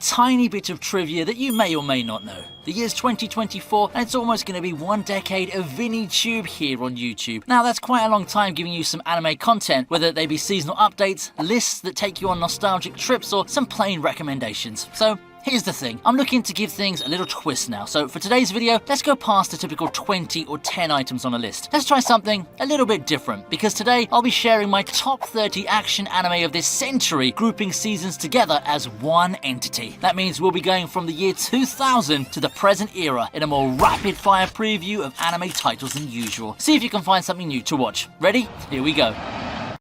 tiny bit of trivia that you may or may not know. The year's 2024 and it's almost going to be 1 decade of ViniiTube here on YouTube. Now that's quite a long time giving you some anime content, whether they be seasonal updates, lists that take you on nostalgic trips, or some plain recommendations. So here's the thing, I'm looking to give things a little twist now, so for today's video, let's go past the typical 20 or 10 items on a list. Let's try something a little bit different, because today I'll be sharing my top 30 action anime of this century, grouping seasons together as one entity. That means we'll be going from the year 2000 to the present era in a more rapid fire preview of anime titles than usual. See if you can find something new to watch. Ready? Here we go.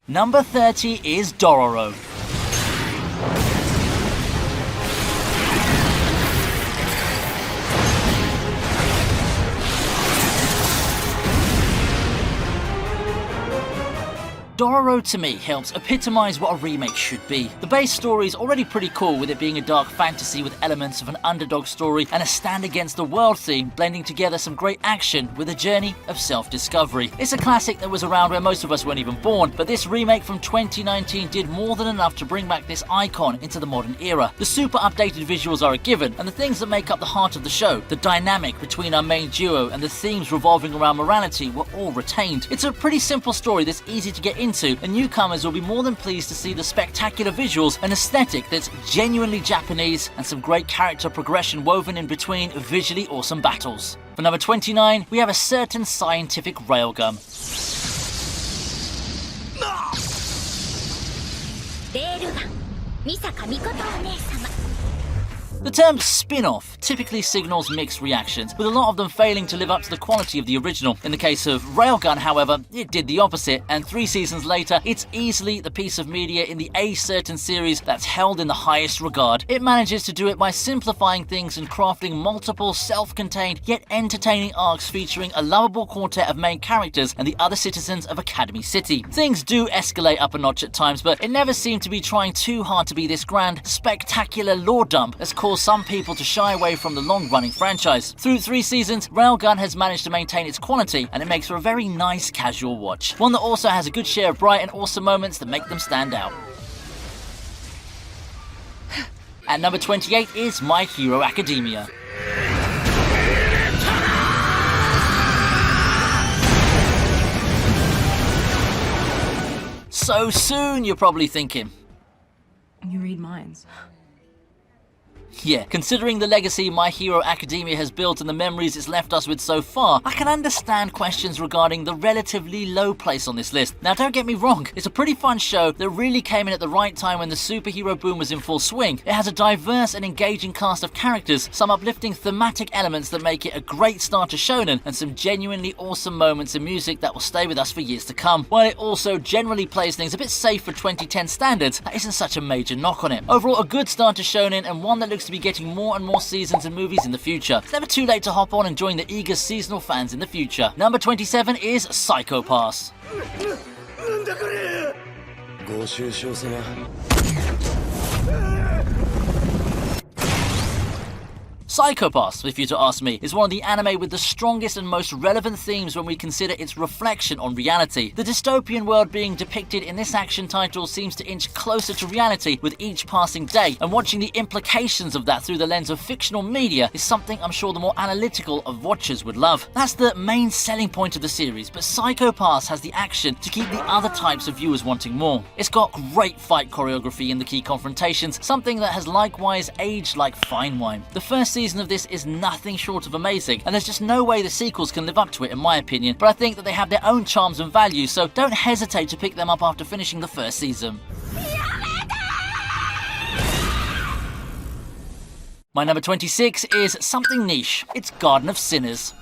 Number 30 is Dororo. Dororo to me helps epitomise what a remake should be. The base story is already pretty cool, with it being a dark fantasy with elements of an underdog story and a stand against the world theme, blending together some great action with a journey of self-discovery. It's a classic that was around when most of us weren't even born, but this remake from 2019 did more than enough to bring back this icon into the modern era. The super updated visuals are a given, and the things that make up the heart of the show, the dynamic between our main duo and the themes revolving around morality, were all retained. It's a pretty simple story that's easy to get into, and newcomers will be more than pleased to see the spectacular visuals, an aesthetic that's genuinely Japanese, and some great character progression woven in between visually awesome battles. For number 29, we have a certain scientific railgun. The term spin-off typically signals mixed reactions, with a lot of them failing to live up to the quality of the original. In the case of Railgun, however, it did the opposite, and 3 seasons later, it's easily the piece of media in the A Certain series that's held in the highest regard. It manages to do it by simplifying things and crafting multiple self-contained yet entertaining arcs featuring a lovable quartet of main characters and the other citizens of Academy City. Things do escalate up a notch at times, but it never seemed to be trying too hard to be this grand, spectacular lore dump that's caused some people to shy away from the long-running franchise. Through 3 seasons, Railgun has managed to maintain its quality, and it makes for a very nice casual watch. One that also has a good share of bright and awesome moments that make them stand out. At number 28 is My Hero Academia. So soon, you're probably thinking. You read minds. Yeah, considering the legacy My Hero Academia has built and the memories it's left us with so far, I can understand questions regarding the relatively low place on this list. Now don't get me wrong, it's a pretty fun show that really came in at the right time when the superhero boom was in full swing. It has a diverse and engaging cast of characters, some uplifting thematic elements that make it a great start to shonen, and some genuinely awesome moments in music that will stay with us for years to come. While it also generally plays things a bit safe for 2010 standards, that isn't such a major knock on it. Overall, a good start to shonen, and one that looks to be getting more and more seasons and movies in the future. It's never too late to hop on and join the eager seasonal fans in the future. Number 27 is Psycho Pass. Psycho Pass, if you're to ask me, is one of the anime with the strongest and most relevant themes when we consider its reflection on reality. The dystopian world being depicted in this action title seems to inch closer to reality with each passing day, and watching the implications of that through the lens of fictional media is something I'm sure the more analytical of watchers would love. That's the main selling point of the series, but Psycho Pass has the action to keep the other types of viewers wanting more. It's got great fight choreography in the key confrontations, something that has likewise aged like fine wine. The first season of this is nothing short of amazing, and there's just no way the sequels can live up to it in my opinion, but I think that they have their own charms and values, so don't hesitate to pick them up after finishing the first season. My number 26 is something niche. It's Garden of Sinners.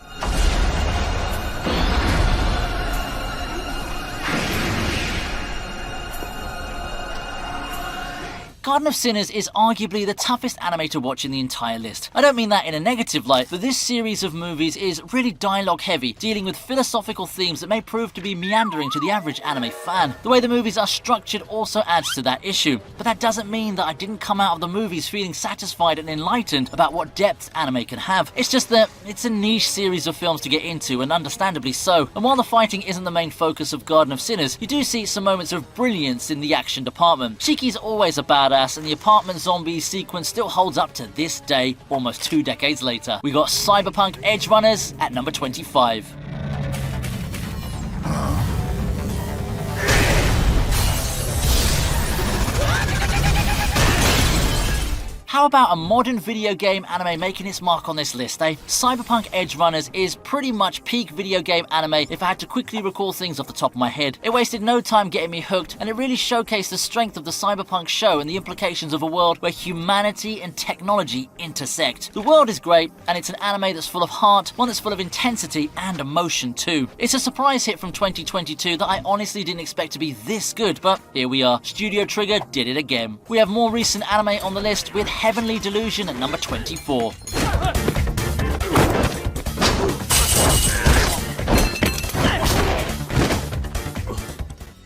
Garden of Sinners is arguably the toughest anime to watch in the entire list. I don't mean that in a negative light, but this series of movies is really dialogue heavy, dealing with philosophical themes that may prove to be meandering to the average anime fan. The way the movies are structured also adds to that issue, but that doesn't mean that I didn't come out of the movies feeling satisfied and enlightened about what depth anime can have. It's just that it's a niche series of films to get into, and understandably so. And while the fighting isn't the main focus of Garden of Sinners, you do see some moments of brilliance in the action department. Shiki's always a badass, badass, and the apartment zombies sequence still holds up to this day, almost 2 decades later. We got Cyberpunk Edge Runners at number 25. How about a modern video game anime making its mark on this list, eh? Cyberpunk Edge Runners is pretty much peak video game anime if I had to quickly recall things off the top of my head. It wasted no time getting me hooked, and it really showcased the strength of the cyberpunk show and the implications of a world where humanity and technology intersect. The world is great, and it's an anime that's full of heart, one that's full of intensity and emotion too. It's a surprise hit from 2022 that I honestly didn't expect to be this good, but here we are. Studio Trigger did it again. We have more recent anime on the list with Heavenly Delusion at number 24.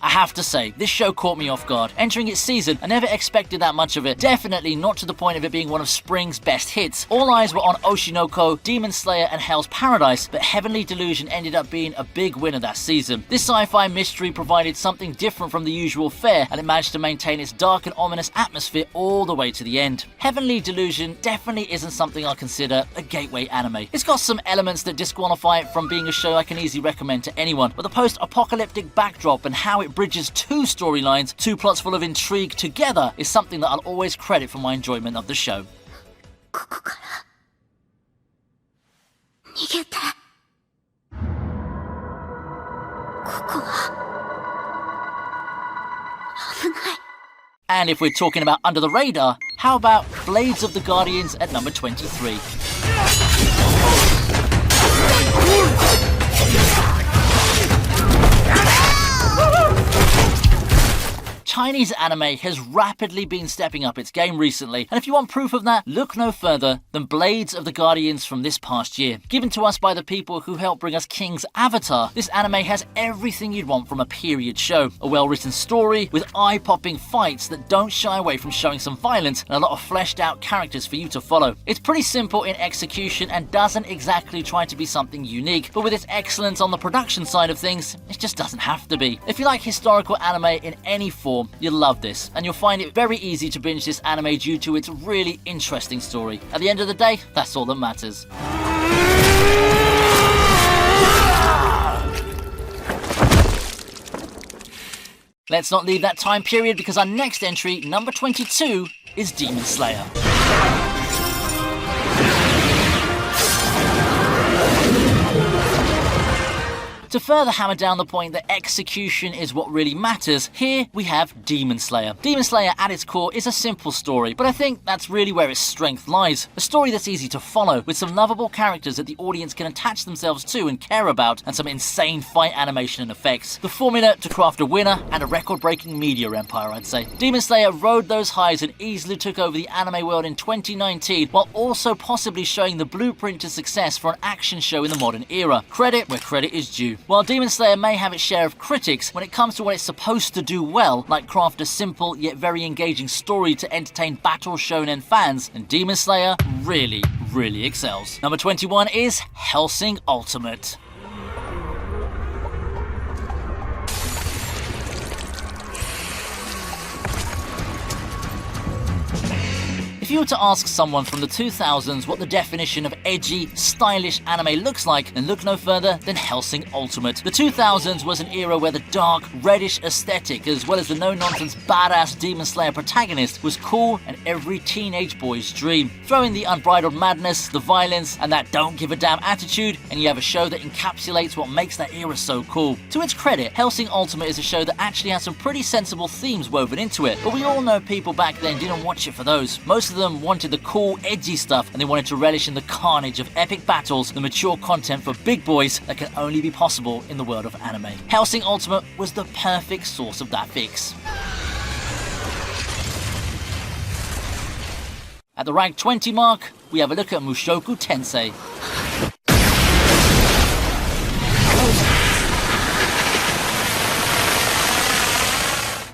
I have to say, this show caught me off guard. Entering its season, I never expected that much of it. Definitely not to the point of it being one of spring's best hits. All eyes were on Oshinoko, Demon Slayer, and Hell's Paradise, but Heavenly Delusion ended up being a big winner that season. This sci-fi mystery provided something different from the usual fare, and it managed to maintain its dark and ominous atmosphere all the way to the end. Heavenly Delusion definitely isn't something I'll consider a gateway anime. It's got some elements that disqualify it from being a show I can easily recommend to anyone, but the post-apocalyptic backdrop and how it bridges two storylines, two plots full of intrigue together, is something that I'll always credit for my enjoyment of the show. And if we're talking about under the radar, how about Blades of the Guardians at number 23? Chinese anime has rapidly been stepping up its game recently, and if you want proof of that, look no further than Blades of the Guardians from this past year. Given to us by the people who helped bring us King's Avatar, this anime has everything you'd want from a period show. A well-written story with eye-popping fights that don't shy away from showing some violence, and a lot of fleshed out characters for you to follow. It's pretty simple in execution and doesn't exactly try to be something unique, but with its excellence on the production side of things, it just doesn't have to be. If you like historical anime in any form, you'll love this, and you'll find it very easy to binge this anime due to its really interesting story. At the end of the day, that's all that matters. Let's not leave that time period, because our next entry, number 22, is Demon Slayer. To further hammer down the point that execution is what really matters, here we have Demon Slayer. Demon Slayer at its core is a simple story, but I think that's really where its strength lies. A story that's easy to follow, with some lovable characters that the audience can attach themselves to and care about, and some insane fight animation and effects. The formula to craft a winner and a record-breaking media empire, I'd say. Demon Slayer rode those highs and easily took over the anime world in 2019, while also possibly showing the blueprint to success for an action show in the modern era. Credit where credit is due. While Demon Slayer may have its share of critics, when it comes to what it's supposed to do well, like craft a simple yet very engaging story to entertain battle shonen fans, and Demon Slayer really excels. Number 21 is Hellsing Ultimate. If you were to ask someone from the 2000s what the definition of edgy, stylish anime looks like, then look no further than Hellsing Ultimate. The 2000s was an era where the dark, reddish aesthetic, as well as the no-nonsense badass Demon Slayer protagonist, was cool and every teenage boy's dream. Throw in the unbridled madness, the violence, and that don't give a damn attitude, and you have a show that encapsulates what makes that era so cool. To its credit, Hellsing Ultimate is a show that actually has some pretty sensible themes woven into it, but we all know people back then didn't watch it for those. Most of them wanted the cool, edgy stuff, and they wanted to relish in the carnage of epic battles, the mature content for big boys that can only be possible in the world of anime. Hellsing Ultimate was the perfect source of that fix. At the rank 20 mark, we have a look at Mushoku Tensei.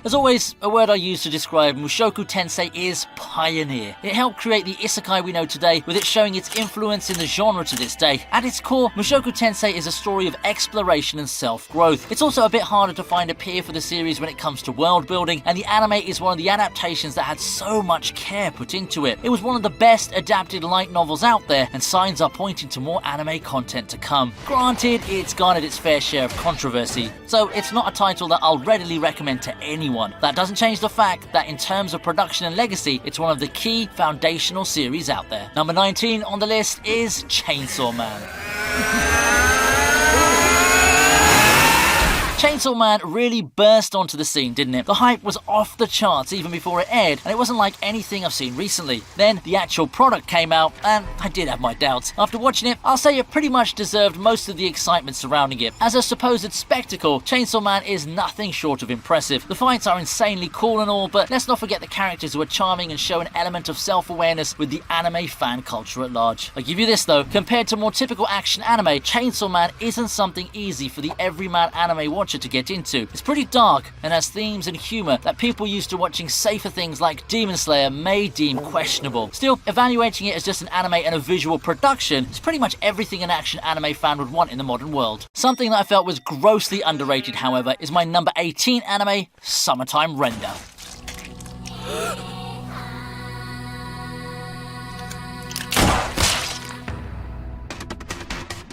As always, a word I use to describe Mushoku Tensei is pioneer. It helped create the isekai we know today, with it showing its influence in the genre to this day. At its core, Mushoku Tensei is a story of exploration and self-growth. It's also a bit harder to find a peer for the series when it comes to world building, and the anime is one of the adaptations that had so much care put into it. It was one of the best adapted light novels out there, and signs are pointing to more anime content to come. Granted, it's garnered its fair share of controversy, so it's not a title that I'll readily recommend to anyone. That doesn't change the fact that in terms of production and legacy, it's one of the key foundational series out there. Number 19 on the list is Chainsaw Man. Chainsaw Man really burst onto the scene, didn't it? The hype was off the charts even before it aired, and it wasn't like anything I've seen recently. Then the actual product came out, and I did have my doubts. After watching it, I'll say it pretty much deserved most of the excitement surrounding it. As a supposed spectacle, Chainsaw Man is nothing short of impressive. The fights are insanely cool and all, but let's not forget the characters who are charming and show an element of self-awareness with the anime fan culture at large. I give you this though, compared to more typical action anime, Chainsaw Man isn't something easy for the everyman anime watcher to get into. It's pretty dark and has themes and humour that people used to watching safer things like Demon Slayer may deem questionable. Still, evaluating it as just an anime and a visual production is pretty much everything an action anime fan would want in the modern world. Something that I felt was grossly underrated, however, is my number 18 anime, Summertime Render.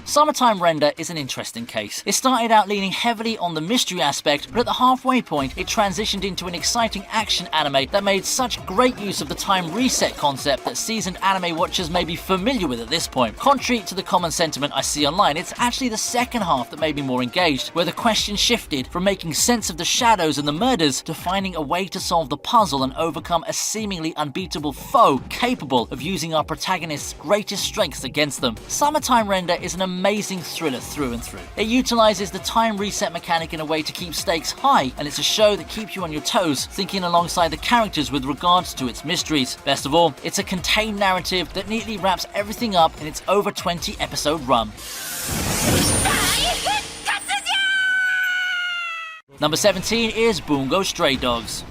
Summertime Render is an interesting case. It started out leaning heavily on the mystery aspect, but at the halfway point, it transitioned into an exciting action anime that made such great use of the time reset concept that seasoned anime watchers may be familiar with at this point. Contrary to the common sentiment I see online, it's actually the second half that made me more engaged, where the question shifted from making sense of the shadows and the murders to finding a way to solve the puzzle and overcome a seemingly unbeatable foe capable of using our protagonist's greatest strengths against them. Summertime Render is an amazing thriller through and through. It utilizes the time reset mechanic in a way to keep stakes high, and it's a show that keeps you on your toes, thinking alongside the characters with regards to its mysteries. Best of all, it's a contained narrative that neatly wraps everything up in its over 20 episode run. Number 17 is Bungo Stray Dogs.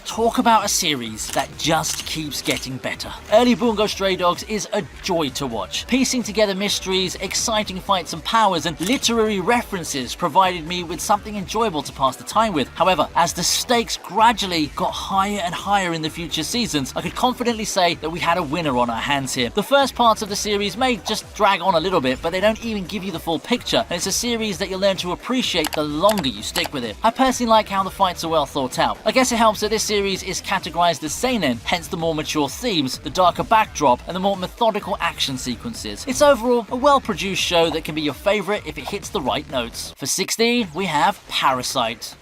Talk about a series that just keeps getting better. Early Bungo Stray Dogs is a joy to watch. Piecing together mysteries, exciting fights and powers, and literary references provided me with something enjoyable to pass the time with. However, as the stakes gradually got higher and higher in the future seasons, I could confidently say that we had a winner on our hands here. The first parts of the series may just drag on a little bit, but they don't even give you the full picture, and it's a series that you'll learn to appreciate the longer you stick with it. I personally like how the fights are well thought out. I guess it helps that this series is categorized as seinen, hence the more mature themes, the darker backdrop, and the more methodical action sequences. It's overall a well-produced show that can be your favorite if it hits the right notes. For 16, we have Parasite.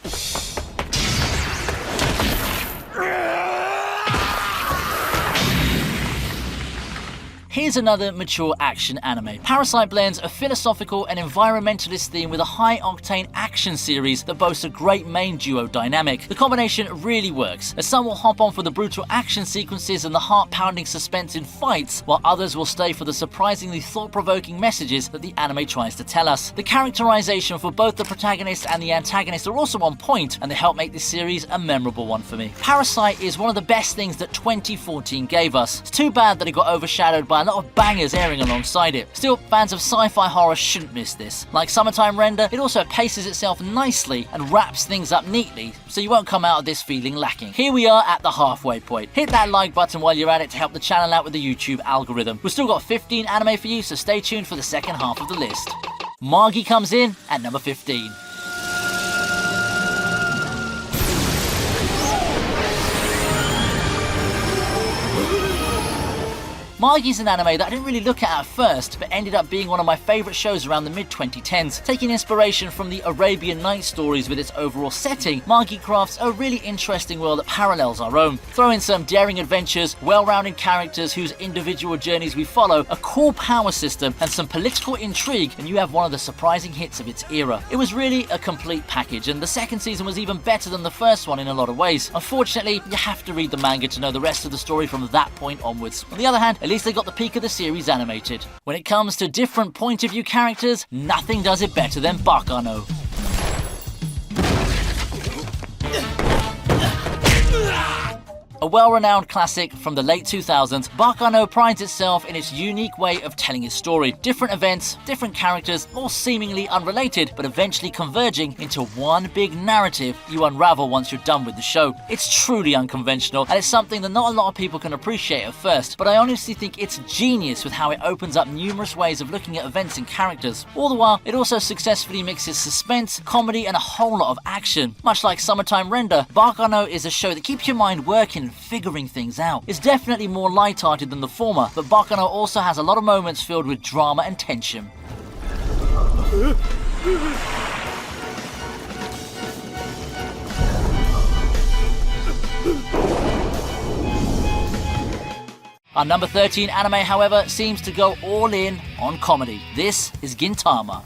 Here's another mature action anime. Parasite blends a philosophical and environmentalist theme with a high-octane action series that boasts a great main duo dynamic. The combination really works, as some will hop on for the brutal action sequences and the heart-pounding suspense in fights, while others will stay for the surprisingly thought-provoking messages that the anime tries to tell us. The characterization for both the protagonist and the antagonist are also on point, and they help make this series a memorable one for me. Parasite is one of the best things that 2014 gave us. It's too bad that it got overshadowed by a lot of bangers airing alongside it. Still, fans of sci-fi horror shouldn't miss this. Like Summertime Render, it also paces itself nicely and wraps things up neatly, so you won't come out of this feeling lacking. Here we are at the halfway point. Hit that like button while you're at it to help the channel out with the YouTube algorithm. We've still got 15 anime for you, so stay tuned for the second half of the list. Magi comes in at number 15. Magi's an anime that I didn't really look at first, but ended up being one of my favourite shows around the mid-2010s. Taking inspiration from the Arabian Nights stories with its overall setting, Magi crafts a really interesting world that parallels our own. Throw in some daring adventures, well-rounded characters whose individual journeys we follow, a cool power system, and some political intrigue, and you have one of the surprising hits of its era. It was really a complete package, and the second season was even better than the first one in a lot of ways. Unfortunately, you have to read the manga to know the rest of the story from that point onwards. On the other hand, a least they got the peak of the series animated. When it comes to different point of view characters, nothing does it better than Bakano. A well-renowned classic from the late 2000s, Bakano prides itself in its unique way of telling its story. Different events, different characters, all seemingly unrelated, but eventually converging into one big narrative you unravel once you're done with the show. It's truly unconventional, and it's something that not a lot of people can appreciate at first, but I honestly think it's genius with how it opens up numerous ways of looking at events and characters. All the while, it also successfully mixes suspense, comedy, and a whole lot of action. Much like Summertime Render, Bakano is a show that keeps your mind working and figuring things out. It's definitely more light-hearted than the former, but Bakano also has a lot of moments filled with drama and tension. Our number 13 anime, however, seems to go all in on comedy. This is Gintama.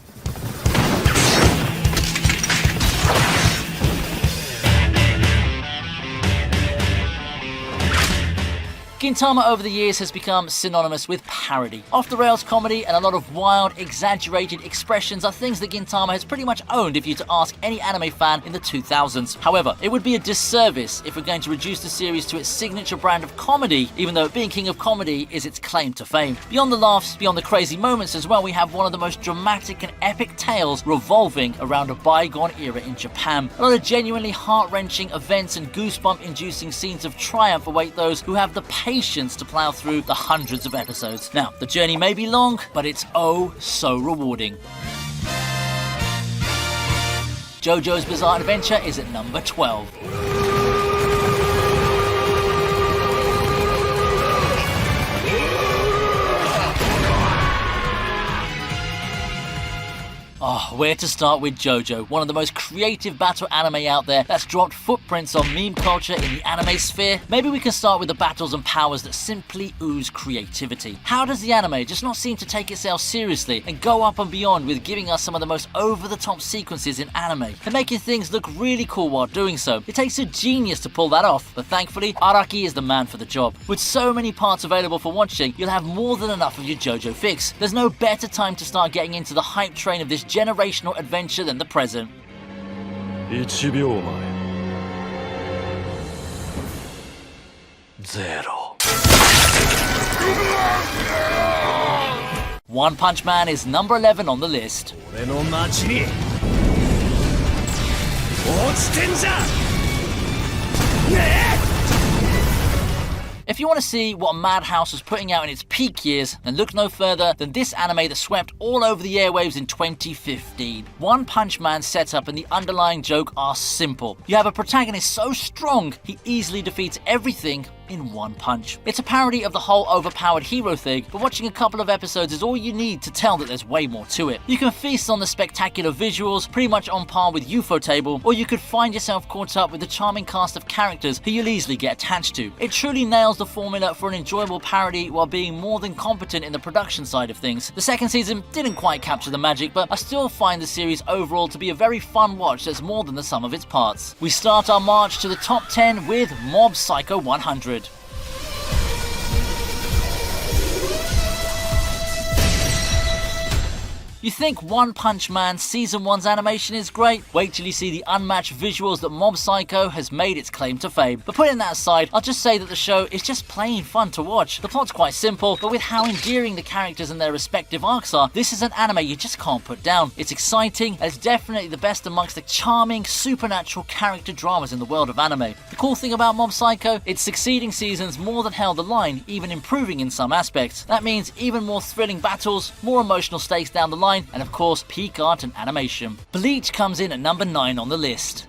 Gintama over the years has become synonymous with parody. Off-the-rails comedy and a lot of wild, exaggerated expressions are things that Gintama has pretty much owned if you were to ask any anime fan in the 2000s. However, it would be a disservice if we're going to reduce the series to its signature brand of comedy, even though being king of comedy is its claim to fame. Beyond the laughs, beyond the crazy moments as well, we have one of the most dramatic and epic tales revolving around a bygone era in Japan. A lot of genuinely heart-wrenching events and goosebump-inducing scenes of triumph await those who have the patience to plow through the hundreds of episodes. Now, the journey may be long, but it's oh so rewarding. JoJo's Bizarre Adventure is at number 12. Oh, where to start with JoJo, one of the most creative battle anime out there that's dropped footprints on meme culture in the anime sphere. Maybe we can start with the battles and powers that simply ooze creativity. How does the anime just not seem to take itself seriously and go up and beyond with giving us some of the most over-the-top sequences in anime and making things look really cool while doing so? It takes a genius to pull that off, but thankfully, Araki is the man for the job. With so many parts available for watching, you'll have more than enough of your JoJo fix. There's no better time to start getting into the hype train of this generational adventure than the present. 1秒前0 One Punch Man is number 11 on the list. 俺の町に落ちてんじゃねえ If you want to see what Madhouse was putting out in its peak years, then look no further than this anime that swept all over the airwaves in 2015. One Punch Man's setup and the underlying joke are simple. You have a protagonist so strong, he easily defeats everything in one punch. It's a parody of the whole overpowered hero thing, but watching a couple of episodes is all you need to tell that there's way more to it. You can feast on the spectacular visuals, pretty much on par with Ufotable, or you could find yourself caught up with the charming cast of characters who you'll easily get attached to. It truly nails the formula for an enjoyable parody while being more than competent in the production side of things. The second season didn't quite capture the magic, but I still find the series overall to be a very fun watch that's more than the sum of its parts. We start our march to the top 10 with Mob Psycho 100. You think One Punch Man Season 1's animation is great? Wait till you see the unmatched visuals that Mob Psycho has made its claim to fame. But putting that aside, I'll just say that the show is just plain fun to watch. The plot's quite simple, but with how endearing the characters and their respective arcs are, this is an anime you just can't put down. It's exciting, and it's definitely the best amongst the charming, supernatural character dramas in the world of anime. The cool thing about Mob Psycho, its succeeding seasons more than held the line, even improving in some aspects. That means even more thrilling battles, more emotional stakes down the line, and of course peak art and animation. Bleach comes in at number 9 on the list.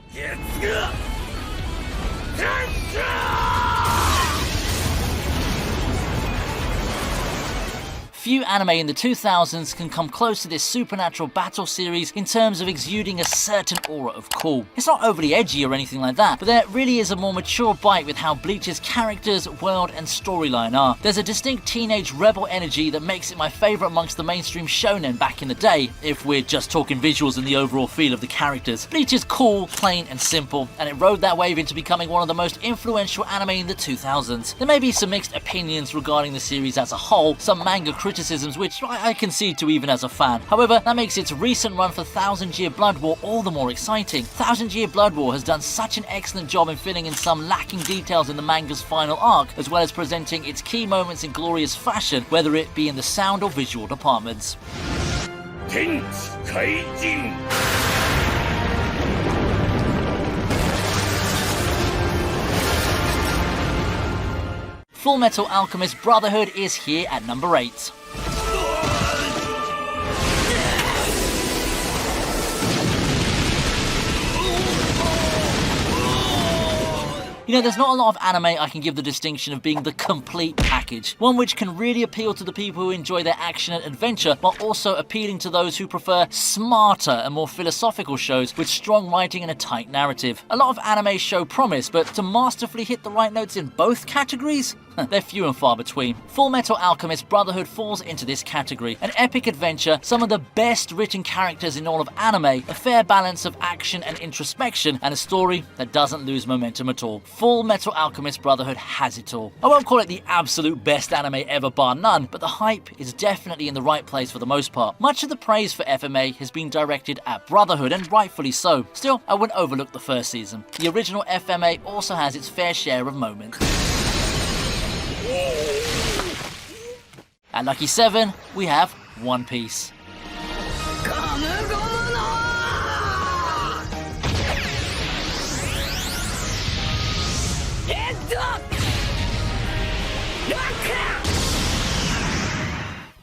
Few anime in the 2000s can come close to this supernatural battle series in terms of exuding a certain aura of cool. It's not overly edgy or anything like that, but there really is a more mature bite with how Bleach's characters, world and storyline are. There's a distinct teenage rebel energy that makes it my favourite amongst the mainstream shonen back in the day, if we're just talking visuals and the overall feel of the characters. Bleach is cool, plain and simple, and it rode that wave into becoming one of the most influential anime in the 2000s. There may be some mixed opinions regarding the series as a whole, some manga criticisms which I concede to even as a fan. However, that makes its recent run for Thousand Year Blood War all the more exciting. Thousand Year Blood War has done such an excellent job in filling in some lacking details in the manga's final arc, as well as presenting its key moments in glorious fashion, whether it be in the sound or visual departments. Full Metal Alchemist Brotherhood is here at number 8. You know, there's not a lot of anime I can give the distinction of being the complete package. One which can really appeal to the people who enjoy their action and adventure, while also appealing to those who prefer smarter and more philosophical shows with strong writing and a tight narrative. A lot of anime show promise, but to masterfully hit the right notes in both categories? They're few and far between. Full Metal Alchemist Brotherhood falls into this category. An epic adventure, some of the best written characters in all of anime, a fair balance of action and introspection, and a story that doesn't lose momentum at all. Full Metal Alchemist Brotherhood has it all. I won't call it the absolute best anime ever bar none, but the hype is definitely in the right place for the most part. Much of the praise for FMA has been directed at Brotherhood, and rightfully so. Still, I wouldn't overlook the first season. The original FMA also has its fair share of moments. At lucky 7, we have One Piece.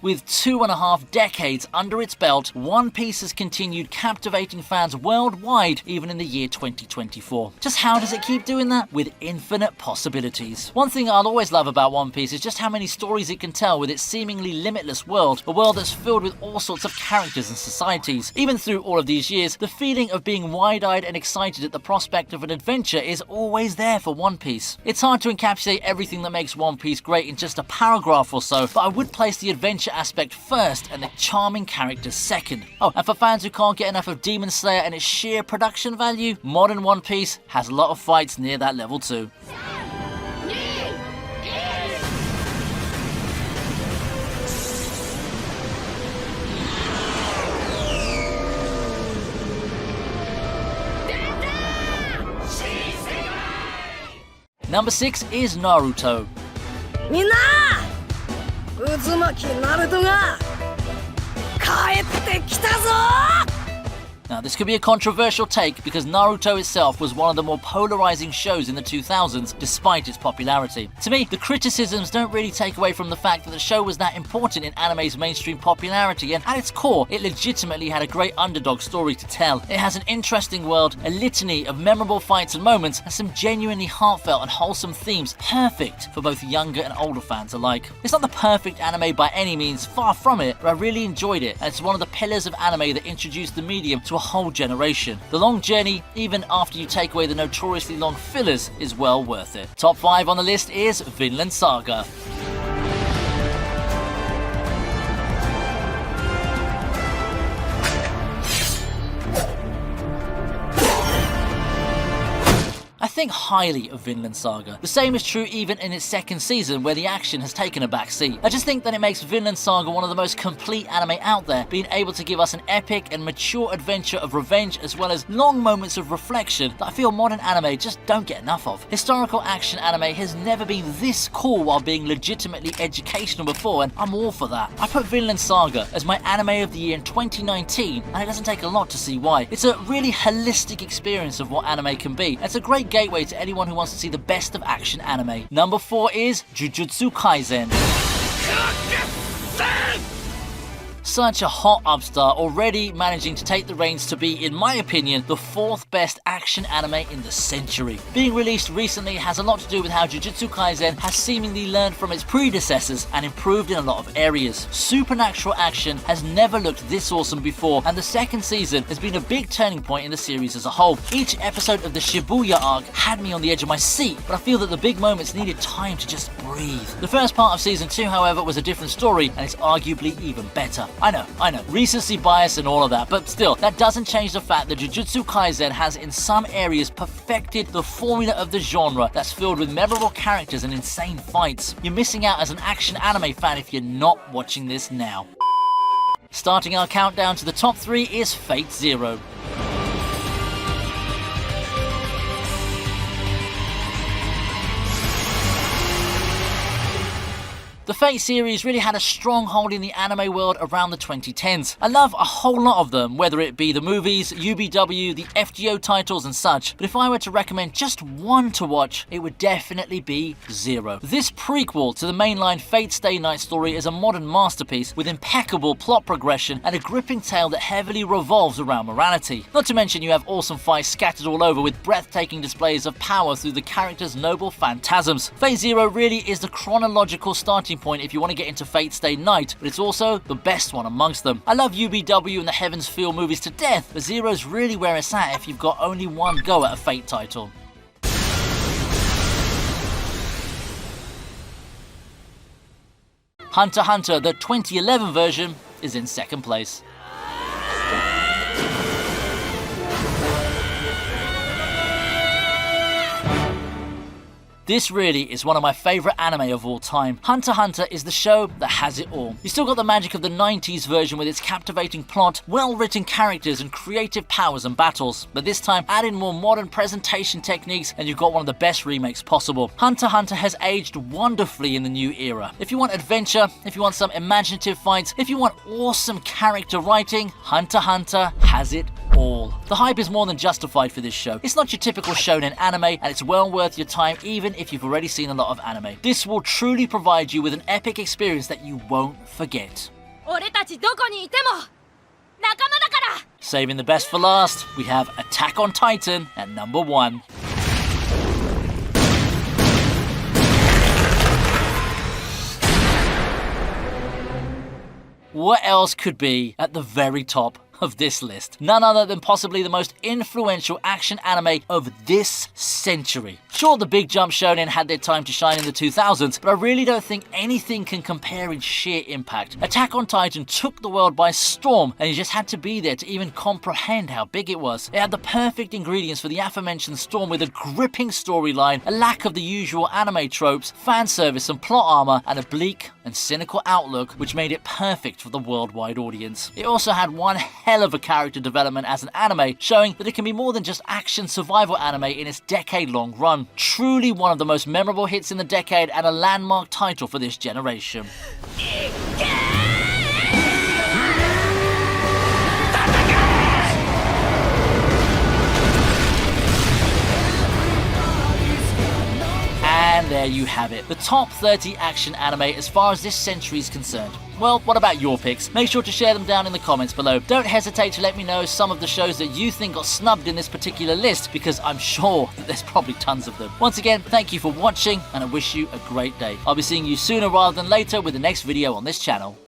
With 2.5 decades under its belt, One Piece has continued captivating fans worldwide even in the year 2024. Just how does it keep doing that? With infinite possibilities. One thing I'll always love about One Piece is just how many stories it can tell with its seemingly limitless world, a world that's filled with all sorts of characters and societies. Even through all of these years, the feeling of being wide-eyed and excited at the prospect of an adventure is always there for One Piece. It's hard to encapsulate everything that makes One Piece great in just a paragraph or so, but I would place the adventure aspect first and the charming characters second. Oh, and for fans who can't get enough of Demon Slayer and its sheer production value, modern One Piece has a lot of fights near that level too. Number 6 is Naruto. みんな渦巻きナルトが帰ってきたぞ Now, this could be a controversial take because Naruto itself was one of the more polarizing shows in the 2000s despite its popularity. To me, the criticisms don't really take away from the fact that the show was that important in anime's mainstream popularity, and at its core, it legitimately had a great underdog story to tell. It has an interesting world, a litany of memorable fights and moments, and some genuinely heartfelt and wholesome themes, perfect for both younger and older fans alike. It's not the perfect anime by any means, far from it, but I really enjoyed it, and it's one of the pillars of anime that introduced the medium to a whole generation. The long journey, even after you take away the notoriously long fillers, is well worth it. Top 5 on the list is Vinland Saga. I think highly of Vinland Saga. The same is true even in its second season, where the action has taken a back seat. I just think that it makes Vinland Saga one of the most complete anime out there, being able to give us an epic and mature adventure of revenge as well as long moments of reflection that I feel modern anime just don't get enough of. Historical action anime has never been this cool while being legitimately educational before, and I'm all for that. I put Vinland Saga as my anime of the year in 2019, and it doesn't take a lot to see why. It's a really holistic experience of what anime can be. It's a great gateway to anyone who wants to see the best of action anime. Number 4 is Jujutsu Kaisen. Such a hot upstart, already managing to take the reins to be, in my opinion, the 4th best action anime in the century. Being released recently has a lot to do with how Jujutsu Kaisen has seemingly learned from its predecessors and improved in a lot of areas. Supernatural action has never looked this awesome before, and the second season has been a big turning point in the series as a whole. Each episode of the Shibuya arc had me on the edge of my seat, but I feel that the big moments needed time to just breathe. The first part of season 2, however, was a different story, and it's arguably even better. I know, recency bias and all of that, but still, that doesn't change the fact that Jujutsu Kaisen has in some areas perfected the formula of the genre that's filled with memorable characters and insane fights. You're missing out as an action anime fan if you're not watching this now. Starting our countdown to the top 3 is Fate Zero. The Fate series really had a strong hold in the anime world around the 2010s. I love a whole lot of them, whether it be the movies, UBW, the FGO titles and such, but if I were to recommend just one to watch, it would definitely be Zero. This prequel to the mainline Fate Stay Night story is a modern masterpiece with impeccable plot progression and a gripping tale that heavily revolves around morality. Not to mention you have awesome fights scattered all over with breathtaking displays of power through the characters' noble phantasms. Fate Zero really is the chronological starting point if you want to get into Fate Stay Night, but it's also the best one amongst them. I love UBW and the Heaven's Feel movies to death, but Zero's really where it's at if you've got only one go at a Fate title. Hunter x Hunter, the 2011 version, is in second place. This really is one of my favourite anime of all time. Hunter x Hunter is the show that has it all. You still got the magic of the 90s version with its captivating plot, well-written characters and creative powers and battles, but this time add in more modern presentation techniques and you've got one of the best remakes possible. Hunter x Hunter has aged wonderfully in the new era. If you want adventure, if you want some imaginative fights, if you want awesome character writing, Hunter x Hunter has it all. The hype is more than justified for this show. It's not your typical shonen anime, and it's well worth your time even if you've already seen a lot of anime. This will truly provide you with an epic experience that you won't forget. Saving the best for last, we have Attack on Titan at number 1. What else could be at the very top of this list? None other than possibly the most influential action anime of this century. Sure, the Big Jump Shonen had their time to shine in the 2000s, but I really don't think anything can compare in sheer impact. Attack on Titan took the world by storm, and you just had to be there to even comprehend how big it was. It had the perfect ingredients for the aforementioned storm with a gripping storyline, a lack of the usual anime tropes, fan service and plot armor, and a bleak and cynical outlook which made it perfect for the worldwide audience. It also had one hell of a character development as an anime, showing that it can be more than just action survival anime in its decade-long run. Truly one of the most memorable hits in the decade and a landmark title for this generation. And there you have it, the top 30 action anime as far as this century is concerned. Well, what about your picks? Make sure to share them down in the comments below. Don't hesitate to let me know some of the shows that you think got snubbed in this particular list, because I'm sure that there's probably tons of them. Once again, thank you for watching, and I wish you a great day. I'll be seeing you sooner rather than later with the next video on this channel.